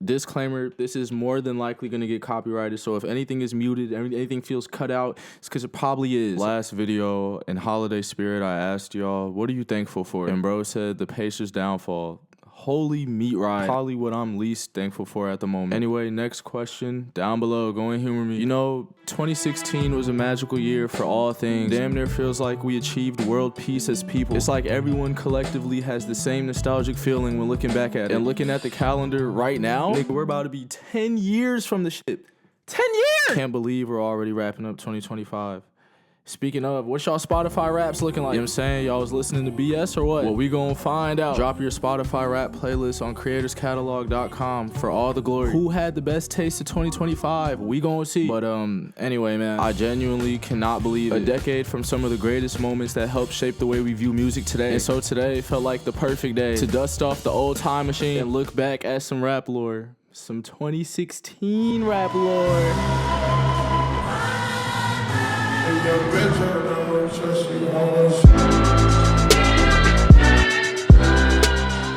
disclaimer, this is more than likely going to get copyrighted, so if anything is muted, anything feels cut out, it's because it probably is. Last video, in holiday spirit, I asked y'all, what are you thankful for? And bro said the Pacers' downfall. Holy meat ride. Probably what I'm least thankful for at the moment. Anyway, next question down below. Go and humor me. You know, 2016 was a magical year for all things. Damn near feels like we achieved world peace as people. It's like everyone collectively has the same nostalgic feeling when looking back at it. And looking at the calendar right now, nigga, we're about to be 10 years from the shit. 10 years! Can't believe we're already wrapping up 2025. Speaking of, what's y'all Spotify raps looking like? You know what I'm saying? Y'all was listening to BS or what? Well, we gonna find out. Drop your Spotify rap playlist on creatorscatalog.com for all the glory. Who had the best taste of 2025? We gonna see. But anyway, man, I genuinely cannot believe a decade from some of the greatest moments that helped shape the way we view music today. And so today felt like the perfect day to dust off the old time machine and look back at some rap lore. Some 2016 rap lore.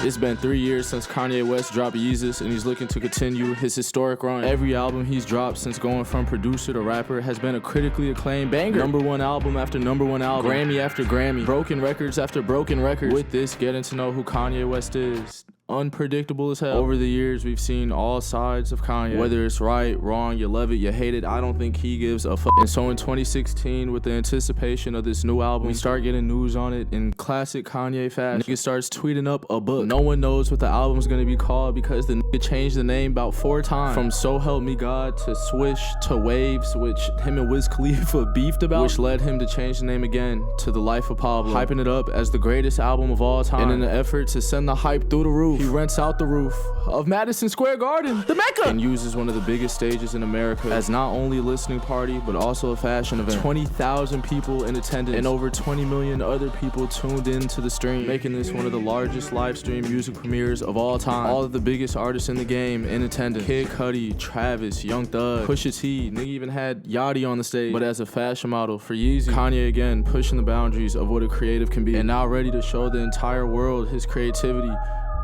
It's been 3 years since Kanye West dropped Yeezus, and he's looking to continue his historic run. Every album he's dropped since going from producer to rapper has been a critically acclaimed banger. #1 album after #1 album, Grammy after Grammy, broken records after broken records. With this, getting to know who Kanye West is. Unpredictable as hell. Over the years, we've seen all sides of Kanye. Whether it's right, wrong, you love it, you hate it, I don't think he gives a fuck. And so in 2016, with the anticipation of this new album, we start getting news on it in classic Kanye fashion. Nigga starts tweeting up a book. No one knows what the album's gonna be called because the nigga changed the name about 4 times. From So Help Me God to Swish to Waves, which him and Wiz Khalifa beefed about, which led him to change the name again to The Life of Pablo, hyping it up as the greatest album of all time. And in an effort to send the hype through the roof, he rents out the roof of Madison Square Garden, the Mecca, and uses one of the biggest stages in America as not only a listening party, but also a fashion event. 20,000 people in attendance and over 20 million other people tuned in to the stream, making this one of the largest live stream music premieres of all time. All of the biggest artists in the game in attendance. Kid Cudi, Travis, Young Thug, Pusha T, nigga even had Yachty on the stage. But as a fashion model for Yeezy, Kanye again pushing the boundaries of what a creative can be, and now ready to show the entire world his creativity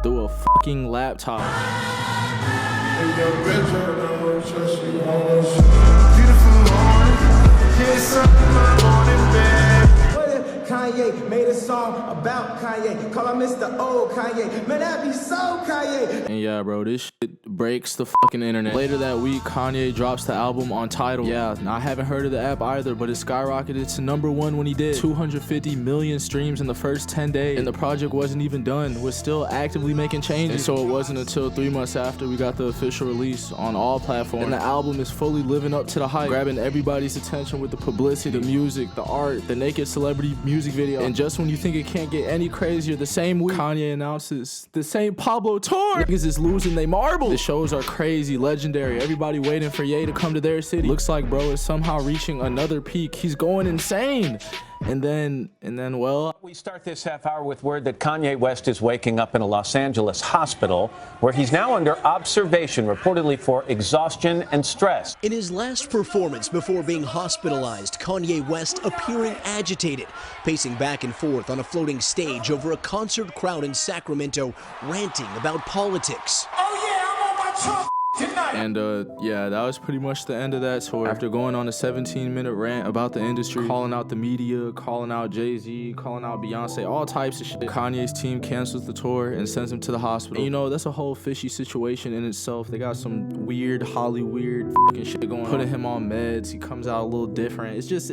through a fucking laptop. Kanye made a song about Kanye, call him Mr. Old Kanye, man that be so Kanye. And yeah bro, this shit breaks the fucking internet. Later that week, Kanye drops the album on Tidal. Yeah, I haven't heard of the app either, but it skyrocketed to #1 when he did. 250 million streams in the first 10 days, and the project wasn't even done, was still actively making changes. And so it wasn't until 3 months after we got the official release on all platforms, and the album is fully living up to the hype, grabbing everybody's attention with the publicity, the music, the art, the naked celebrity music video. And just when you think it can't get any crazier, the same week Kanye announces the same Pablo tour. Niggas is losing they marbles. The shows are crazy, legendary, everybody waiting for Ye to come to their city. Looks like bro is somehow reaching another peak. He's going insane. And then, well... We start this half hour with word that Kanye West is waking up in a Los Angeles hospital where he's now under observation, reportedly for exhaustion and stress. In his last performance before being hospitalized, Kanye West appearing agitated, pacing back and forth on a floating stage over a concert crowd in Sacramento, ranting about politics. Oh yeah, I'm on my Trump tonight. And yeah, that was pretty much the end of that tour. After going on a 17-minute rant about the industry, calling out the media, calling out Jay-Z, calling out Beyonce, all types of shit, Kanye's team cancels the tour and sends him to the hospital. And you know, that's a whole fishy situation in itself. They got some weird Hollywood fucking shit going on. Putting him on meds, he comes out a little different. It's just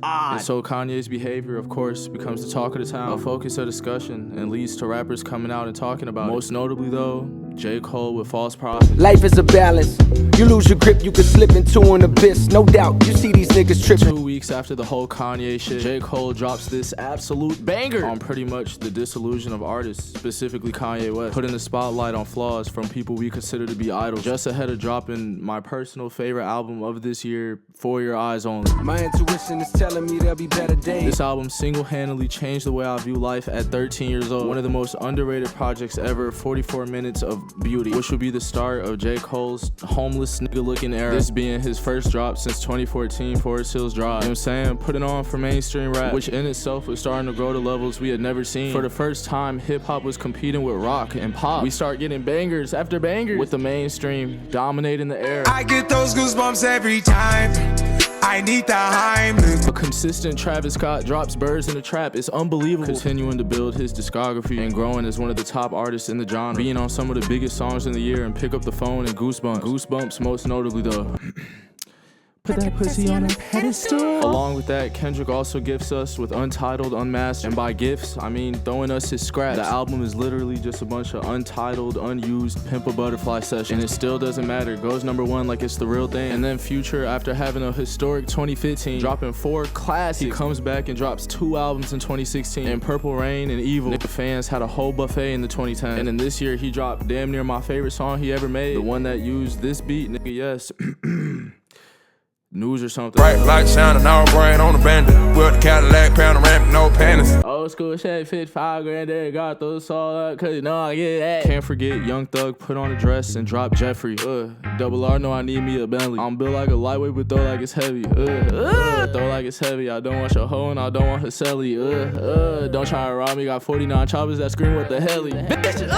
odd. And so Kanye's behavior, of course, becomes the talk of the town, a focus of discussion, and leads to rappers coming out and talking about it. Most notably though, J. Cole with False Prophets. Life is a balance. You lose your grip, you can slip into an abyss. No doubt, you see these niggas tripping. 2 weeks after the whole Kanye shit, J. Cole drops this absolute banger on pretty much the disillusion of artists, specifically Kanye West, putting the spotlight on flaws from people we consider to be idols, just ahead of dropping my personal favorite album of this year, For Your Eyes Only. My intuition is telling me there'll be better days. This album single-handedly changed the way I view life at 13 years old. One of the most underrated projects ever, 44 minutes of of beauty, which would be the start of J. Cole's homeless nigga looking era. This being his first drop since 2014, Forest Hills Drive. You know what I'm saying? Put it on for mainstream rap, which in itself was starting to grow to levels we had never seen. For the first time, hip hop was competing with rock and pop. We start getting bangers after bangers, with the mainstream dominating the air. I get those goosebumps every time. I need the Heimlich. A consistent Travis Scott drops Birds in the Trap. It's unbelievable. Continuing to build his discography and growing as one of the top artists in the genre. Being on some of the biggest songs in the year and Pick Up the Phone and Goosebumps. Goosebumps most notably though. Put that pussy on a pedestal. Along with that, Kendrick also gifts us with Untitled, Unmasked, and by gifts, I mean throwing us his scraps. The album is literally just a bunch of untitled, unused Pimp a Butterfly sessions, and it still doesn't matter. It goes #1 like it's the real thing. And then Future, after having a historic 2015, dropping 4 classics, he comes back and drops 2 albums in 2016, and Purple Rain and Evil. Nigga fans had a whole buffet in the 2010s. And then this year, he dropped damn near my favorite song he ever made, the one that used this beat, nigga, yes. News or something. Bright light shining, our brain on the bandit. With the Cadillac, panoramic, no panties. Old school shit, fit 5 grand there, got those all up, cause you know I get that. Can't forget Young Thug put on a dress and dropped Jeffrey. Double R know I need me a Bentley. I'm built like a lightweight, but throw like it's heavy. Throw like it's heavy. I don't want your hoe and I don't want her celly. Don't try to rob me. Got 49 choppers that scream what the helly.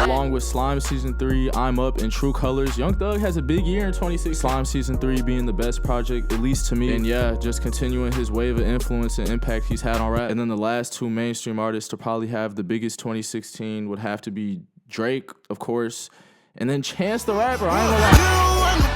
Along with Slime Season 3, I'm Up, and True Colors, Young Thug has a big year in 2016. Slime Season 3 being the best project, at least to me. And yeah, just continuing his wave of influence and impact he's had on rap. And then the last 2 mainstream artists to probably have the biggest 2016 would have to be Drake, of course, and then Chance the Rapper. I ain't gonna lie.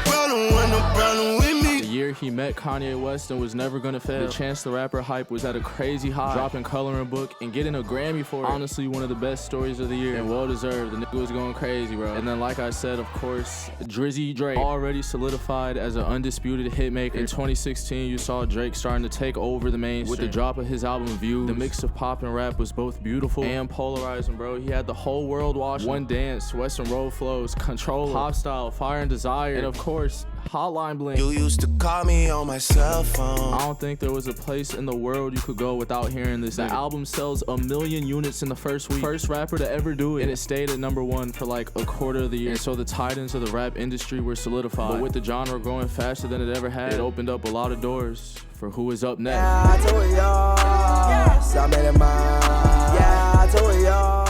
The year he met Kanye West and was never gonna fail. The Chance the Rapper hype was at a crazy high, dropping Coloring Book and getting a Grammy for it. Honestly, one of the best stories of the year, and well deserved. The nigga was going crazy, bro. And then, like I said, of course, Drizzy Drake, already solidified as an undisputed hitmaker. In 2016, you saw Drake starting to take over the mainstream with the drop of his album Views. The mix of pop and rap was both beautiful and polarizing, bro. He had the whole world watching. One Dance, Western Road Flows, Control, Pop Style, Fire and Desire, and of course, Hotline Bling. You used to call me on my cell phone. I don't think there was a place in the world you could go without hearing this. The album sells 1 million units in the first week. First rapper to ever do it. And it stayed at #1 for like a quarter of the year. And so the titans of the rap industry were solidified. But with the genre growing faster than it ever had, it opened up a lot of doors for who is up next. I told y'all, I made it mine. Yeah, I told y'all.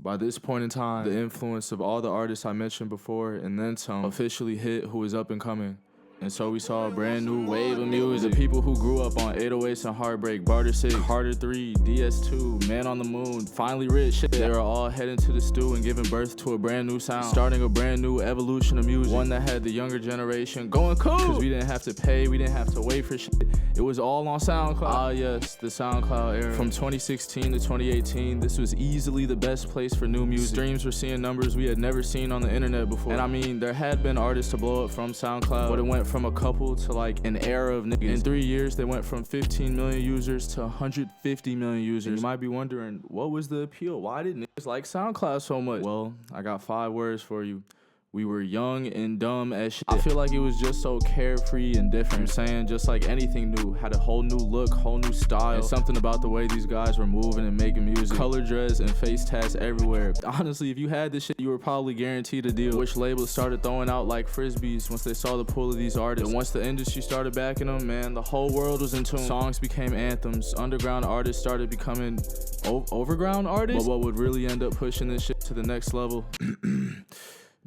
By this point in time, the influence of all the artists I mentioned before and then some officially hit who is up and coming. And so we saw a brand new wave of music. The people who grew up on 808s and Heartbreak, Barter 6, Carter 3, DS2, Man on the Moon, Finally Rich, shit. They were all heading to the stew and giving birth to a brand new sound. Starting a brand new evolution of music. One that had the younger generation going cool. Cause we didn't have to pay, we didn't have to wait for shit. It was all on SoundCloud. Ah yes, the SoundCloud era. From 2016 to 2018, this was easily the best place for new music. Streams were seeing numbers we had never seen on the internet before. And I mean, there had been artists to blow up from SoundCloud, but it went from a couple to like an era of niggas. In 3 years, they went from 15 million users to 150 million users. And you might be wondering, what was the appeal? Why did niggas like SoundCloud so much? Well, I got 5 words for you. We were young and dumb as shit. I feel like it was just so carefree and different. I'm saying, just like anything new, had a whole new look, whole new style. And something about the way these guys were moving and making music. Color dress and face tats everywhere. Honestly, if you had this shit, you were probably guaranteed a deal. Which labels started throwing out like frisbees once they saw the pull of these artists. And once the industry started backing them, man, the whole world was in tune. Songs became anthems. Underground artists started becoming overground artists. But what would really end up pushing this shit to the next level?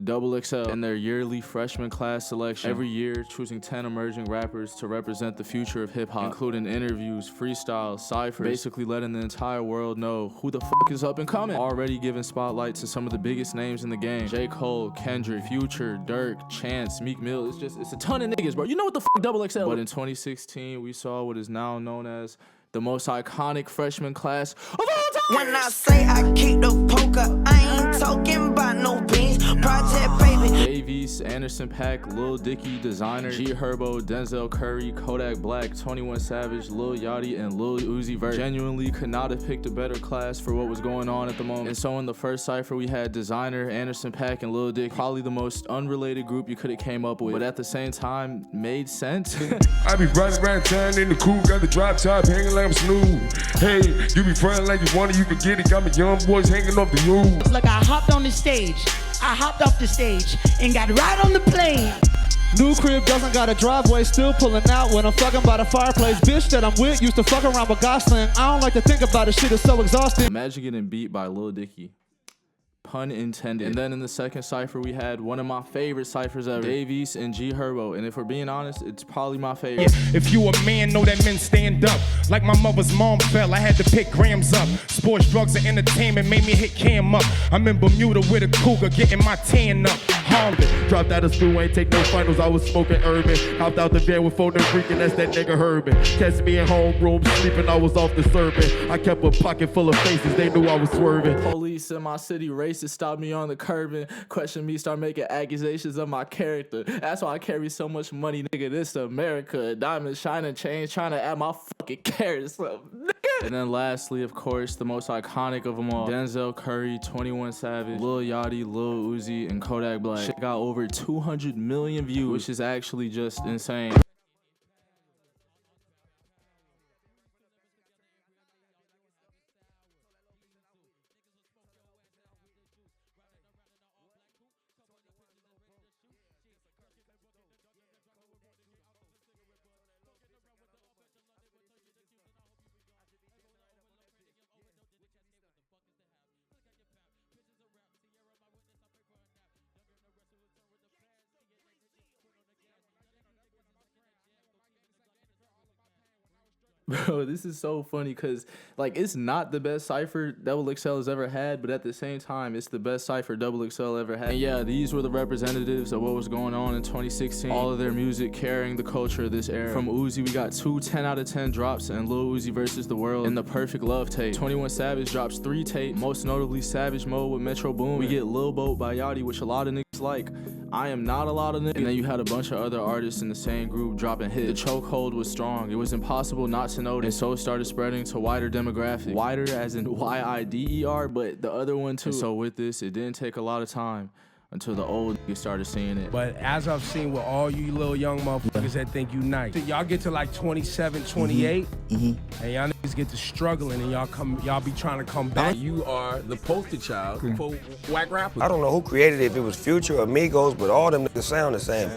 XXL and their yearly freshman class selection. Every year, choosing 10 emerging rappers to represent the future of hip-hop, including interviews, freestyles, ciphers, basically letting the entire world know who the fuck is up and coming. Already giving spotlight to some of the biggest names in the game. J. Cole, Kendrick, Future, Dirk, Chance, Meek Mill. It's a ton of niggas, bro. You know what the fuck XXL. But in 2016, we saw what is now known as the most iconic freshman class of all time. When I say I keep the poker, I ain't talking about no beans. Project baby. Dave East, Anderson .Paak, Lil Dicky, Designer, G Herbo, Denzel Curry, Kodak Black, 21 Savage, Lil Yachty, and Lil Uzi Vert. Genuinely could not have picked a better class for what was going on at the moment. And so in the first cypher we had Designer, Anderson .Paak, and Lil Dicky. Probably the most unrelated group you could have came up with, but at the same time made sense. I be riding around town in the coupe, got the drop top hanging like I'm Snoop. Hey, you be frontin' like you want it, you can get it. Got me young boys hanging off the roof. Like I hopped on the stage, I hopped off the stage and got right on the plane. New crib doesn't got a driveway, still pulling out when I'm fucking by the fireplace. Bitch that I'm with used to fuck around with Gosling. I don't like to think about it, shit is so exhausting. Imagine getting beat by Lil Dicky. Pun intended. And then in the second cypher we had one of my favorite cyphers ever, Dave East and G Herbo. And if we're being honest, it's probably my favorite. Yeah, if you a man, know that men stand up. Like my mother's mom fell, I had to pick grams up. Sports, drugs, and entertainment made me hit Cam up. I'm in Bermuda with a cougar, getting my tan up. Harvard, dropped out of school, ain't take no finals, I was smoking urban. Hopped out the van with phone and freaking, that's that nigga Herbin. Catch me in homeroom, sleeping, I was off the serving. I kept a pocket full of faces, they knew I was swerving. Police in my city racist stopped me on the curb and question me, start making accusations of my character. That's why I carry so much money, nigga. This America. Diamonds shining, chains trying to add my fucking carrots up, nigga. And then lastly, of course, the most iconic of them all, Denzel Curry, 21 Savage, Lil Yachty, Lil Uzi, and Kodak Black. Shit got over 200 million views, which is actually just insane. Bro, this is so funny because, like, it's not the best cypher Double XL has ever had, but at the same time, it's the best cypher Double XL ever had. And yeah, these were the representatives of what was going on in 2016. All of their music carrying the culture of this era. From Uzi, we got 2 10 out of 10 drops and Lil Uzi versus the World and the Perfect Love tape. 21 Savage drops 3 tapes, most notably Savage Mode with Metro Boomin. We get Lil Boat by Yachty, which a lot of niggas like. I am not a lot of niggas. And then you had a bunch of other artists in the same group dropping hits. The chokehold was strong. It was impossible not to notice. And so it started spreading to wider demographics. Wider as in Y-I-D-E-R, but the other one too. And so with this, it didn't take a lot of time until the old niggas started seeing it. But as I've seen with all you little young motherfuckers that think you nice, y'all get to like 27, 28, and y'all niggas get to struggling, and y'all be trying to come back. You are the poster child for whack rappers. I don't know who created it, if it was Future or Migos, but all them niggas sound the same.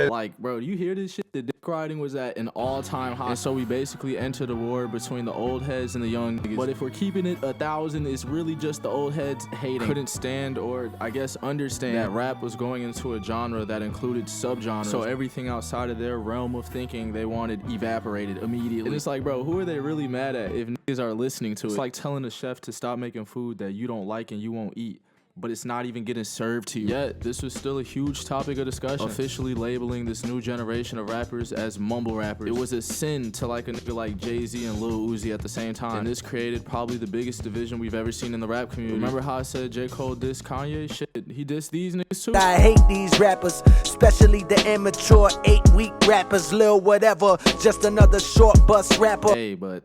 Like, bro, do you hear this shit? The dick riding was at an all-time high. And so we basically entered a war between the old heads and the young niggas. But if we're keeping it 1,000, it's really just the old heads hating. Couldn't stand, or I guess understand, that rap was going into a genre that included subgenres. So everything outside of their realm of thinking they wanted evaporated immediately. And it's like, bro, who are they really mad at if niggas are listening to it? It's like telling a chef to stop making food that you don't like and you won't eat, but it's not even getting served to you. Yet, this was still a huge topic of discussion. Officially labeling this new generation of rappers as mumble rappers. It was a sin to like a nigga like Jay-Z and Lil Uzi at the same time. And this created probably the biggest division we've ever seen in the rap community. Remember how I said J. Cole dissed Kanye? Shit, he dissed these niggas too. I hate these rappers, especially the immature 8-week rappers. Lil whatever, just another short bus rapper. Hey, but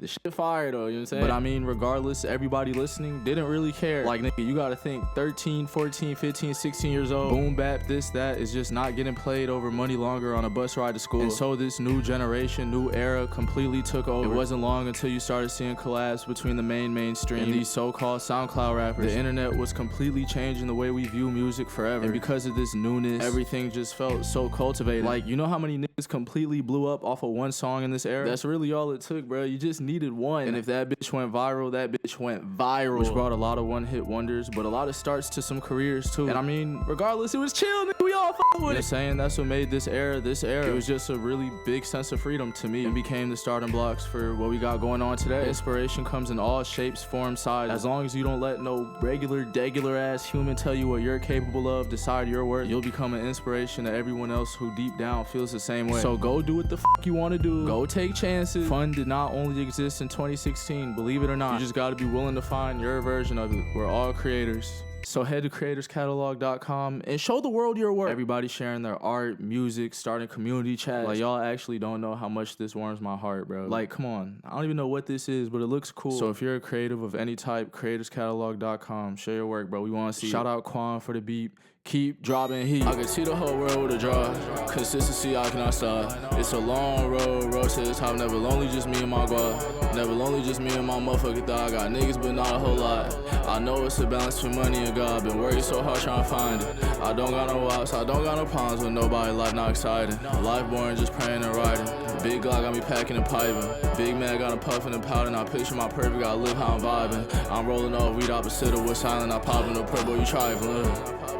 the shit fire though, you know what I'm saying? But I mean, regardless, everybody listening didn't really care. Like, nigga, you gotta think 13, 14, 15, 16 years old, boom bap, this, that, is just not getting played over money longer on a bus ride to school. And so this new generation, new era completely took over. It wasn't long until you started seeing collabs between the mainstream and these so-called SoundCloud rappers. The internet was completely changing the way we view music forever. And because of this newness, everything just felt so cultivated. Like, you know how many niggas completely blew up off of one song in this era? That's really all it took, bro. You just needed one. And if that bitch went viral, that bitch went viral. Which brought a lot of one-hit wonders, but a lot of starts to some careers too. And I mean, regardless, it was chill, nigga. We all fuck with it. Saying that's what made this era. It was just a really big sense of freedom to me and became the starting blocks for what we got going on today. Inspiration comes in all shapes, forms, sizes. As long as you don't let no regular ass human tell you what you're capable of, decide your worth, you'll become an inspiration to everyone else who deep down feels the same way. So go do what the fuck you want to do. Go take chances. Fun did not only exist in 2016, believe it or not. You just got to be willing to find your version of it. We're all creators. So head to creatorscatalog.com and show the world your work. Everybody sharing their art, music, starting community chats. Like, y'all actually don't know how much this warms my heart, bro. Like, come on. I don't even know what this is, but it looks cool. So if you're a creative of any type, creatorscatalog.com. Share your work, bro. We want to see. Shout out Quan for the beat. Keep dropping heat. I can see the whole world with a draw. Consistency, I cannot stop. It's a long road to the top. Never lonely, just me and my guap. Never lonely, just me and my motherfucking thought. I got niggas, but not a whole lot. I know it's a balance between money and God. Been working so hard trying to find it. I don't got no wops, I don't got no problems with nobody. Life not exciting. Life boring, just praying and writing. Big Glock got me packing and piping. Big man got him puffing and pouting. I picture my perfect, I live how I'm vibing. I'm rolling off weed opposite of what's silent. I popping a purple, you trifling.